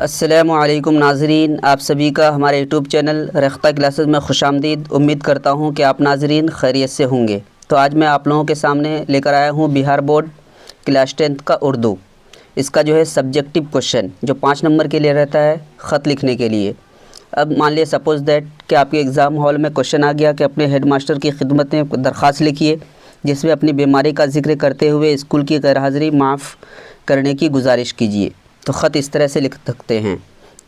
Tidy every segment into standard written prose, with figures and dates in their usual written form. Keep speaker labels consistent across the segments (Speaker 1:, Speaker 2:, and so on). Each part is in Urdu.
Speaker 1: السلام علیکم ناظرین، آپ سبھی کا ہمارے یوٹیوب چینل ریختہ کلاسز میں خوش آمدید۔ امید کرتا ہوں کہ آپ ناظرین خیریت سے ہوں گے۔ تو آج میں آپ لوگوں کے سامنے لے کر آیا ہوں بہار بورڈ کلاس 10 کا اردو۔ اس کا جو ہے سبجیکٹیو کوشچن جو 5 نمبر کے لیے رہتا ہے خط لکھنے کے لیے۔ اب مان لیے سپوز دیٹ کہ آپ کے ایگزام ہال میں کوشچن آ گیا کہ اپنے ہیڈ ماسٹر کی خدمت میں درخواست لکھیے جس میں اپنی بیماری کا ذکر کرتے ہوئے اسکول کی غیر حاضری معاف کرنے کی گزارش کیجیے۔ تو خط اس طرح سے لکھ سکتے ہیں۔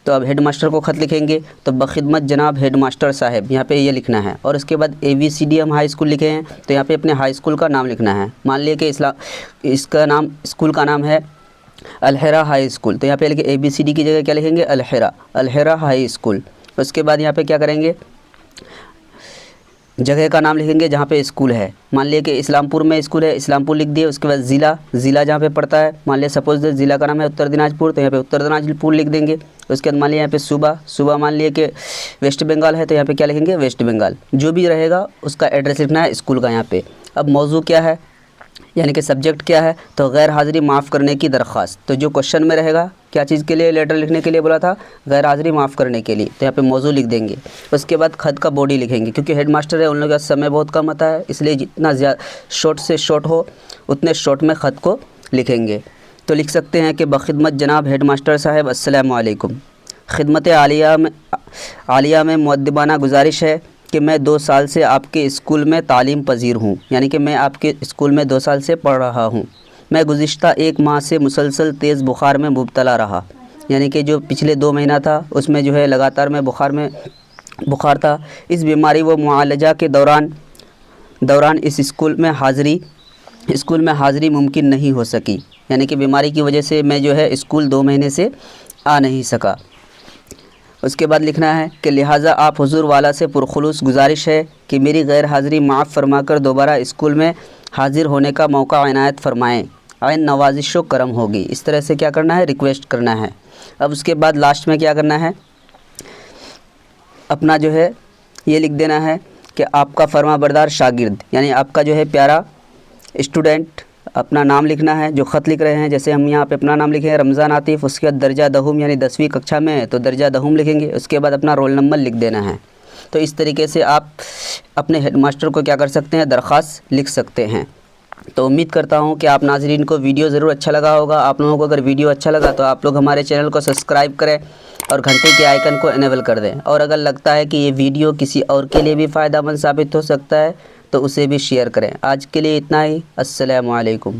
Speaker 1: تو اب ہیڈ ماسٹر کو خط لکھیں گے تو بخدمت جناب ہیڈ ماسٹر صاحب، یہاں پہ یہ لکھنا ہے۔ اور اس کے بعد ABCD ہم ہائی اسکول لکھے ہیں تو یہاں پہ اپنے ہائی اسکول کا نام لکھنا ہے۔ مان لیے کہ اس کا نام اسکول کا نام ہے الحرا ہائی اسکول، تو یہاں پہ لکھیں ABCD کی جگہ کیا لکھیں گے؟ الحرا ہائی اسکول۔ اس کے بعد یہاں پہ کیا کریں گے؟ جگہ کا نام لکھیں گے جہاں پہ اسکول ہے۔ مان لیے کہ اسلام پور میں اسکول ہے، اسلام پور لکھ دیے۔ اس کے بعد ضلع جہاں پہ پڑتا ہے، مان لیے سپوز ضلع کا نام ہے اتر دناج پور، تو یہاں پہ اتر دناج پور لکھ دیں گے۔ اس کے بعد مان لیے یہاں پہ صوبہ مان لیے کہ ویسٹ بنگال ہے تو یہاں پہ کیا لکھیں گے؟ ویسٹ بنگال۔ جو بھی رہے گا اس کا ایڈریس لکھنا ہے اسکول کا یہاں پہ۔ اب موضوع کیا ہے یعنی کہ سبجیکٹ کیا ہے؟ تو غیر حاضری معاف کرنے کی درخواست۔ تو جو کوشچن میں رہے گا کیا چیز کے لیے لیٹر لکھنے کے لیے بولا تھا؟ غیر حاضری معاف کرنے کے لیے، تو یہاں پہ موضوع لکھ دیں گے۔ اس کے بعد خط کا باڈی لکھیں گے کیونکہ ہیڈ ماسٹر ہے، ان لوگوں کا سمے بہت کم آتا ہے، اس لیے جتنا زیادہ شارٹ سے شارٹ ہو اتنے شارٹ میں خط کو لکھیں گے۔ تو لکھ سکتے ہیں کہ بخدمت جناب ہیڈ ماسٹر صاحب السلام علیکم، خدمت عالیہ میں مؤدبانہ گزارش ہے کہ میں 2 سال سے آپ کے اسکول میں تعلیم پذیر ہوں، یعنی کہ میں آپ کے اسکول میں 2 سال سے پڑھ رہا ہوں۔ میں گزشتہ 1 ماہ سے مسلسل تیز بخار میں مبتلا رہا، یعنی کہ جو پچھلے 2 مہینہ تھا اس میں جو ہے لگاتار میں بخار تھا۔ اس بیماری و معالجہ کے دوران اس اسکول میں حاضری ممکن نہیں ہو سکی، یعنی کہ بیماری کی وجہ سے میں جو ہے اسکول 2 مہینے سے آ نہیں سکا۔ اس کے بعد لکھنا ہے کہ لہٰذا آپ حضور والا سے پرخلوص گزارش ہے کہ میری غیر حاضری معاف فرما کر دوبارہ اسکول میں حاضر ہونے کا موقع عنایت فرمائیں، عین نوازش و کرم ہوگی۔ اس طرح سے کیا کرنا ہے؟ ریکویسٹ کرنا ہے۔ اب اس کے بعد لاسٹ میں کیا کرنا ہے؟ اپنا جو ہے یہ لکھ دینا ہے کہ آپ کا فرما بردار شاگرد، یعنی آپ کا جو ہے پیارا اسٹوڈنٹ، اپنا نام لکھنا ہے جو خط لکھ رہے ہیں۔ جیسے ہم یہاں پہ اپنا نام لکھیں رمضان عاطف، اس کے بعد درجہ دہم یعنی 10ویں ککشا میں ہے تو درجہ دہم لکھیں گے۔ اس کے بعد اپنا رول نمبر لکھ دینا ہے۔ تو اس طریقے سے آپ اپنے ہیڈ ماسٹر کو کیا کر سکتے ہیں؟ درخواست لکھ سکتے ہیں۔ تو امید کرتا ہوں کہ آپ ناظرین کو ویڈیو ضرور اچھا لگا ہوگا۔ آپ لوگوں کو اگر ویڈیو اچھا لگا تو آپ لوگ ہمارے چینل کو سبسکرائب کریں اور گھنٹے کے آئیکن کو انیبل کر دیں، اور اگر لگتا ہے کہ یہ ویڈیو کسی اور کے لیے بھی فائدہ مند ثابت ہو سکتا ہے تو اسے بھی شیئر کریں۔ آج کے لیے اتنا ہی، السلام علیکم۔